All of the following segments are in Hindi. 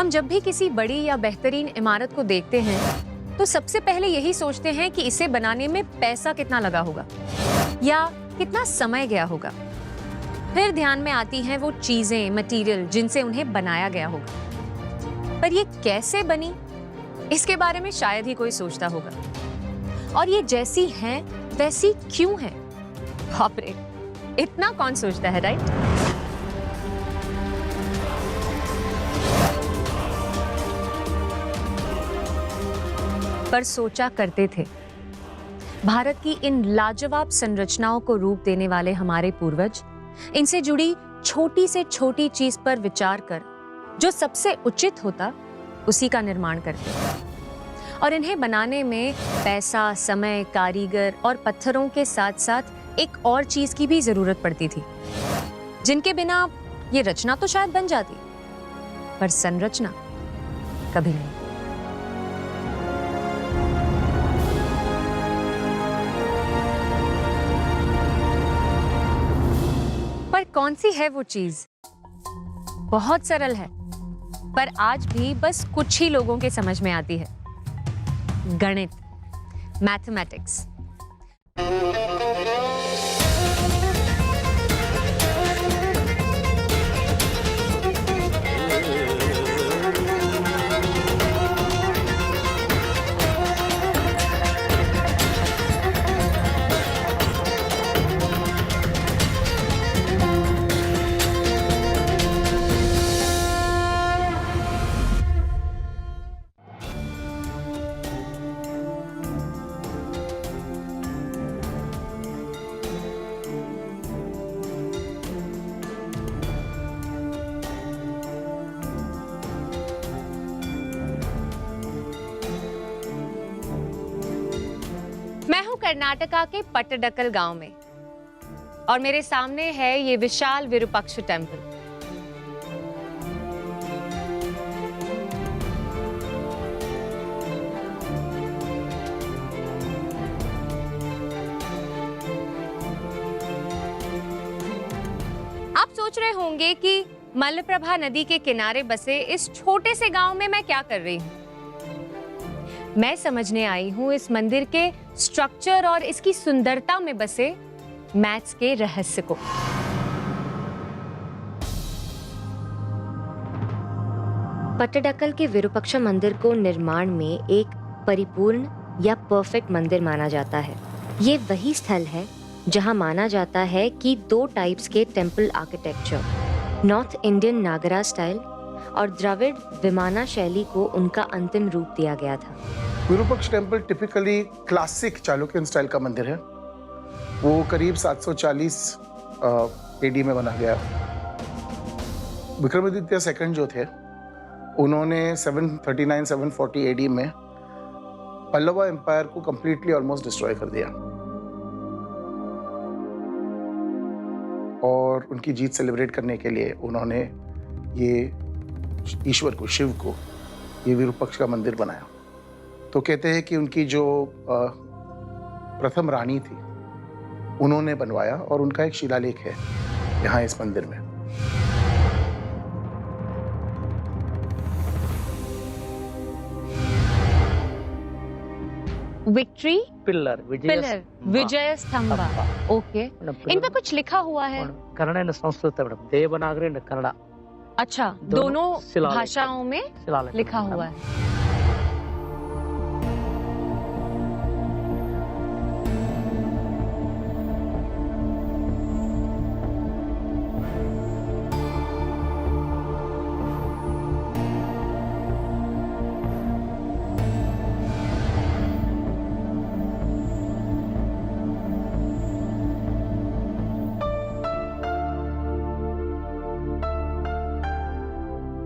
हम जब भी किसी बड़ी या बेहतरीन इमारत को देखते हैं तो सबसे पहले यही सोचते हैं कि इसे बनाने में पैसा कितना लगा होगा या कितना समय गया होगा। फिर ध्यान में आती हैं वो चीजें, मटेरियल जिनसे उन्हें बनाया गया होगा। पर ये कैसे बनी, इसके बारे में शायद ही कोई सोचता होगा। और ये जैसी हैं वैसी क्यों हैं? बाप रे, इतना कौन सोचता है, राइट? पर सोचा करते थे। भारत की इन लाजवाब संरचनाओं को रूप देने वाले हमारे पूर्वज इनसे जुड़ी छोटी से छोटी चीज पर विचार कर जो सबसे उचित होता उसी का निर्माण करते। और इन्हें बनाने में पैसा, समय, कारीगर और पत्थरों के साथ साथ एक और चीज की भी जरूरत पड़ती थी, जिनके बिना ये रचना तो शायद बन जाती, पर संरचना कभी नहीं। पर कौन सी है वो चीज? बहुत सरल है, पर आज भी बस कुछ ही लोगों के समझ में आती है। गणित, मैथमेटिक्स। मैं हूं कर्नाटका के पट्टडकल गांव में और मेरे सामने है ये विशाल विरूपाक्ष टेम्पल। आप सोच रहे होंगे कि मलप्रभा नदी के किनारे बसे इस छोटे से गांव में मैं क्या कर रही हूं? मैं समझने आई हूं इस मंदिर के स्ट्रक्चर और इसकी सुंदरता में बसे मैथ्स के रहस्य को। पट्टडकल के विरूपाक्ष मंदिर को निर्माण में एक परिपूर्ण या परफेक्ट मंदिर माना जाता है। ये वही स्थल है जहां माना जाता है कि दो टाइप्स के टेम्पल आर्किटेक्चर, नॉर्थ इंडियन नागरा स्टाइल और द्रविड़ विमाना शैली को उनका अंतिम रूप दिया गया था। Virupaksha temple typically classic Chalukyan style का मंदिर है। वो करीब 740 एडी में बना गया। विक्रमादित्य सेकंड जो थे उन्होंने 739-740 एडी में पल्लवा एम्पायर को कंप्लीटली ऑलमोस्ट डिस्ट्रॉय कर दिया और उनकी जीत सेलिब्रेट करने के लिए उन्होंने ये ईश्वर को, शिव को, ये विरूपाक्ष का मंदिर बनाया। तो कहते हैं कि उनकी जो प्रथम रानी थी उन्होंने बनवाया और उनका एक शिलालेख है यहाँ इस मंदिर में। विक्ट्री पिलर, विजय स्तंभ। ओके, इन पे कुछ लिखा हुआ है? कन्नड़ और संस्कृत मैडम, देवनागरी और कन्नड़। अच्छा, दोनों भाषाओं में लिखा हुआ है।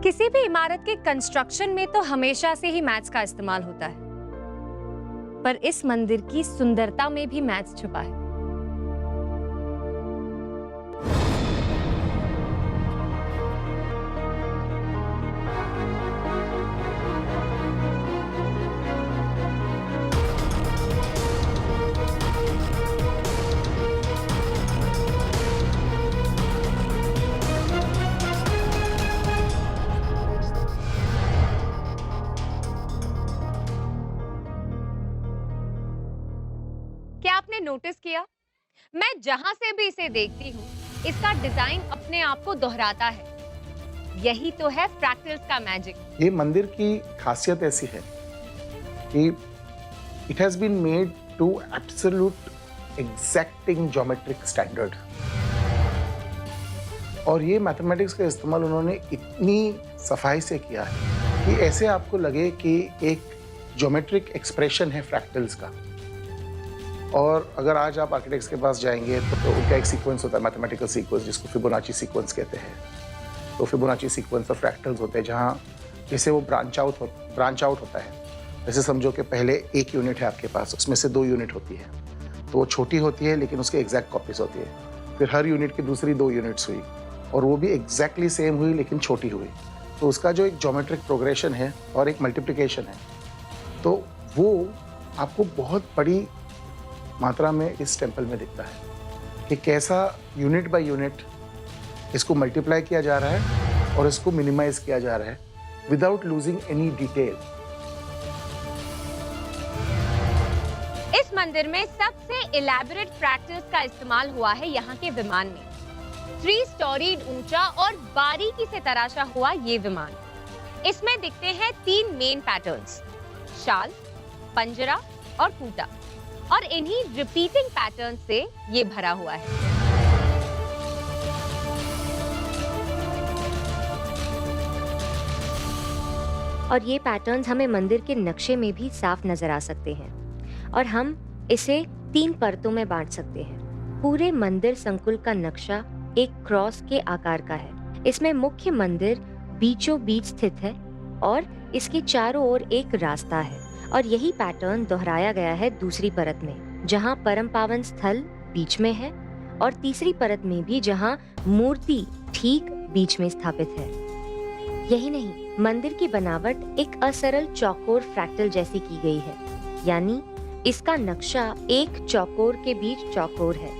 किसी भी इमारत के कंस्ट्रक्शन में तो हमेशा से ही मैथ्स का इस्तेमाल होता है, पर इस मंदिर की सुंदरता में भी मैथ्स छुपा है। क्या आपने नोटिस किया, मैं जहां से भी इसे देखती हूँ इसका डिजाइन अपने आप को दोहराता है। यही तो है फ्रैक्टल्स का मैजिक। ये मंदिर की खासियत ऐसी है कि it has been made to absolute exacting geometric standard, और ये मैथमेटिक्स का इस्तेमाल उन्होंने इतनी सफाई से किया है कि ऐसे आपको लगे कि एक ज्योमेट्रिक एक्सप्रेशन है फ्रैक्टल्स का। और अगर आज आप आर्किटेक्ट्स के पास जाएंगे तो उनका एक सीक्वेंस होता है, मैथमेटिकल सीक्वेंस, जिसको फिबोनाची सीक्वेंस कहते हैं। तो फिबोनाची सीक्वेंस ऑफ फ्रैक्टल्स होते हैं जहाँ जैसे वो ब्रांच आउट होता है। जैसे समझो कि पहले एक यूनिट है आपके पास, उसमें से 2 यूनिट होती है, तो वो छोटी होती है लेकिन उसके एग्जैक्ट कॉपीज होती है। फिर हर यूनिट की दूसरी 2 यूनिट्स हुई और वो भी एग्जैक्टली सेम हुई लेकिन छोटी हुई। तो उसका जो एक ज्योमेट्रिक प्रोग्रेशन है और एक मल्टीप्लिकेशन है, तो वो आपको बहुत बड़ी मात्रा में इस टेम्पल में दिखता है कि कैसा यूनिट बाय यूनिट इसको मल्टीप्लाई किया जा रहा है और इसको मिनिमाइज किया जा रहा है विदाउट लूजिंग एनी डिटेल। इस मंदिर में सबसे इलैबोरेट फ्रैक्टल्स का इस्तेमाल हुआ है यहाँ के विमान में। 3 स्टोरीड ऊंचा और बारीकी से तराशा हुआ ये विमान। इसमें दिखते हैं 3 मेन पैटर्न्स, शाल, पंजरा और कूटा, और इन्हीं रिपीटिंग पैटर्न से ये भरा हुआ है। और ये पैटर्न्स हमें मंदिर के नक्शे में भी साफ नजर आ सकते हैं, और हम इसे 3 परतों में बांट सकते हैं। पूरे मंदिर संकुल का नक्शा एक क्रॉस के आकार का है। इसमें मुख्य मंदिर बीचों बीच स्थित है और इसके चारों ओर एक रास्ता है, और यही पैटर्न दोहराया गया है दूसरी परत में, जहां परम पावन स्थल बीच में है, और तीसरी परत में भी, जहां मूर्ति ठीक बीच में स्थापित है। यही नहीं, मंदिर की बनावट एक असरल चौकोर फ्रैक्टल जैसी की गई है, यानी इसका नक्शा एक चौकोर के बीच चौकोर है।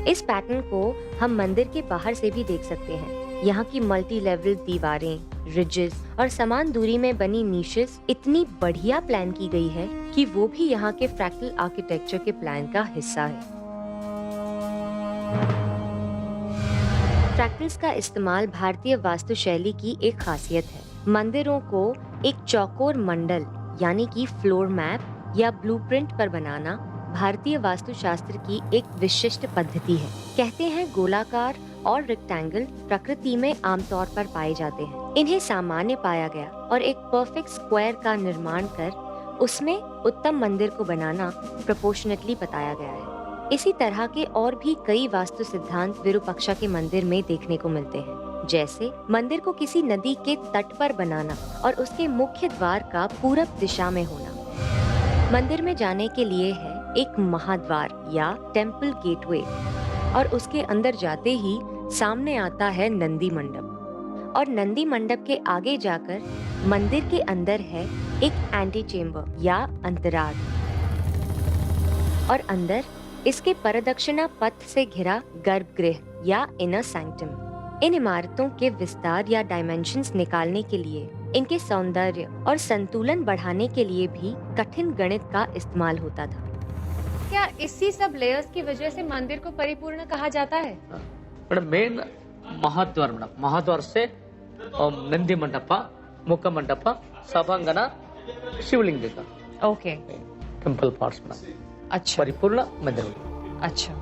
इस पैटर्न को हम मंदिर के बाहर से भी देख सकते हैं। यहाँ की मल्टी लेवल दीवारें, रिजेस और समान दूरी में बनी नीशेस इतनी बढ़िया प्लान की गई है कि वो भी यहाँ के फ्रैक्टल आर्किटेक्चर के प्लान का हिस्सा है। फ्रैक्टल्स का इस्तेमाल भारतीय वास्तुशैली की एक खासियत है। मंदिरों को एक चौकोर मंडल यानी कि फ्लोर मैप या ब्लूप्रिंट पर बनाना भारतीय वास्तुशास्त्र की एक विशिष्ट पद्धति है। कहते हैं गोलाकार और रेक्टेंगल प्रकृति में आमतौर पर पाए जाते हैं। इन्हें सामान्य पाया गया और एक परफेक्ट स्क्वायर का निर्माण कर उसमें उत्तम मंदिर को बनाना प्रोपोर्शनेटली बताया गया है। इसी तरह के और भी कई वास्तु सिद्धांत विरूपाक्षा के मंदिर में देखने को मिलते हैं, जैसे मंदिर को किसी नदी के तट पर बनाना और उसके मुख्य द्वार का पूरब दिशा में होना। मंदिर में जाने के लिए है एक महाद्वार या टेम्पल गेटवे, और उसके अंदर जाते ही सामने आता है नंदी मंडप, और नंदी मंडप के आगे जाकर मंदिर के अंदर है एक एंटी चेम्बर या अंतराल, और अंदर इसके परदक्षिणा पथ से घिरा गर्भगृह या इनर सैंक्टम। इन इमारतों के विस्तार या डायमेंशंस निकालने के लिए, इनके सौंदर्य और संतुलन बढ़ाने के लिए भी कठिन गणित का इस्तेमाल होता था। क्या इसी सब लेयर्स की वजह से मंदिर को परिपूर्ण कहा जाता है? ಮೇಡಮ್ ಮೇನ್ ಮಹಾದ್ವಾರ ಮೇಡಮ್, ಮಹಾದ್ವಾರ से नंदी मंडप, मुख मंडप, सभांगण, शिवलिंग का ओके, टेम्पल पार्ट्स में अच्छा परिपूर्ण मंदिर। अच्छा।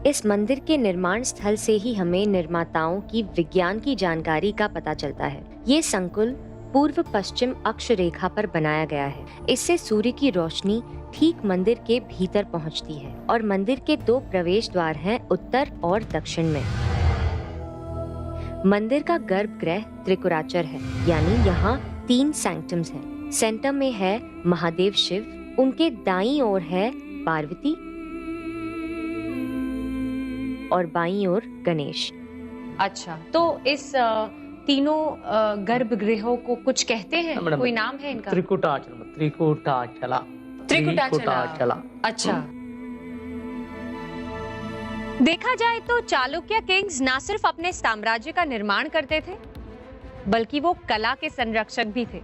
इस मंदिर के निर्माण स्थल से ही हमें निर्माताओं की विज्ञान की जानकारी का पता चलता है। ये संकुल पूर्व पश्चिम अक्ष रेखा पर बनाया गया है। इससे सूर्य की रोशनी ठीक मंदिर के भीतर पहुंचती है, और मंदिर के 2 प्रवेश द्वार हैं, उत्तर और दक्षिण में। मंदिर का गर्भगृह त्रिकुराचर है, यानी यहाँ 3 सैंक्टम्स हैं। सेंटर में है महादेव शिव, उनके दाईं ओर है पार्वती और बाईं ओर गणेश। अच्छा, तो इस तीनों गर्भगृहों को कुछ कहते हैं? कोई नाम है इनका? त्रिकुटाचला। अच्छा। देखा जाए तो चालुक्य किंग्स न सिर्फ अपने साम्राज्य का निर्माण करते थे, बल्कि वो कला के संरक्षक भी थे।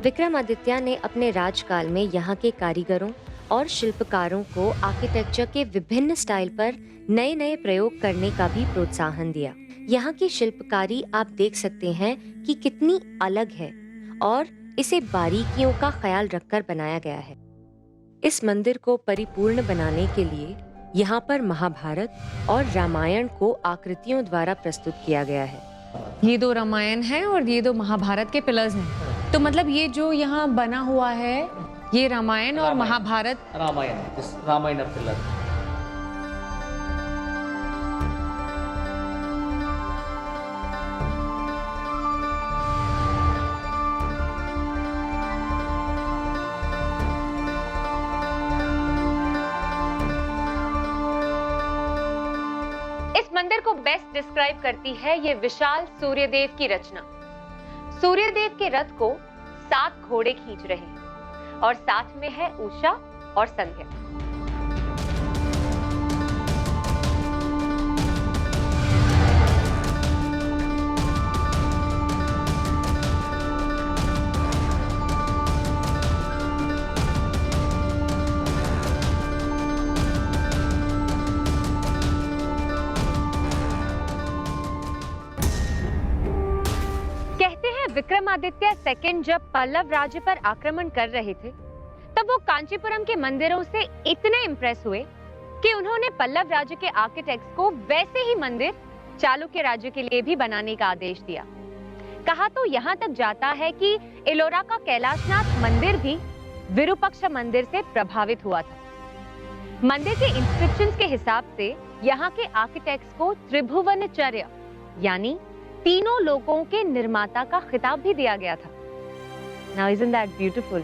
विक्रमादित्य ने अपने राजकाल में यहाँ के कारीगरों और शिल्पकारों को आर्किटेक्चर के विभिन्न स्टाइल पर नए नए प्रयोग करने का भी प्रोत्साहन दिया। यहाँ की शिल्पकारी आप देख सकते हैं कि कितनी अलग है और इसे बारीकियों का ख्याल रखकर बनाया गया है। इस मंदिर को परिपूर्ण बनाने के लिए यहाँ पर महाभारत और रामायण को आकृतियों द्वारा प्रस्तुत किया गया है। ये 2 रामायण है और ये 2 महाभारत के पिलर्स हैं। तो मतलब ये जो यहाँ बना हुआ है ये रामायण और महाभारत रामायण पिलर। इस मंदिर को बेस्ट डिस्क्राइब करती है ये विशाल सूर्यदेव की रचना। सूर्यदेव के रथ को 7 घोड़े खींच रहे हैं और साथ में है उषा और संध्या। विक्रमादित्य सेकंड जब पल्लव राज्य पर आक्रमण कर रहे थे तब वो कांचीपुरम के मंदिरों से इतने इंप्रेस हुए कि उन्होंने पल्लव राज्य के आर्किटेक्ट्स को वैसे ही मंदिर चालुक्य राज्य के लिए भी बनाने का आदेश दिया। कहा तो यहाँ तक जाता है कि एलोरा का कैलाशनाथ मंदिर भी विरूपाक्ष मंदिर से प्रभावित हुआ था। मंदिर के इंस्क्रिप्शंस के हिसाब से यहाँ के आर्किटेक्ट्स को त्रिभुवनचर्य यानी तीनों लोकों के निर्माता का खिताब भी दिया गया था। Now isn't that beautiful?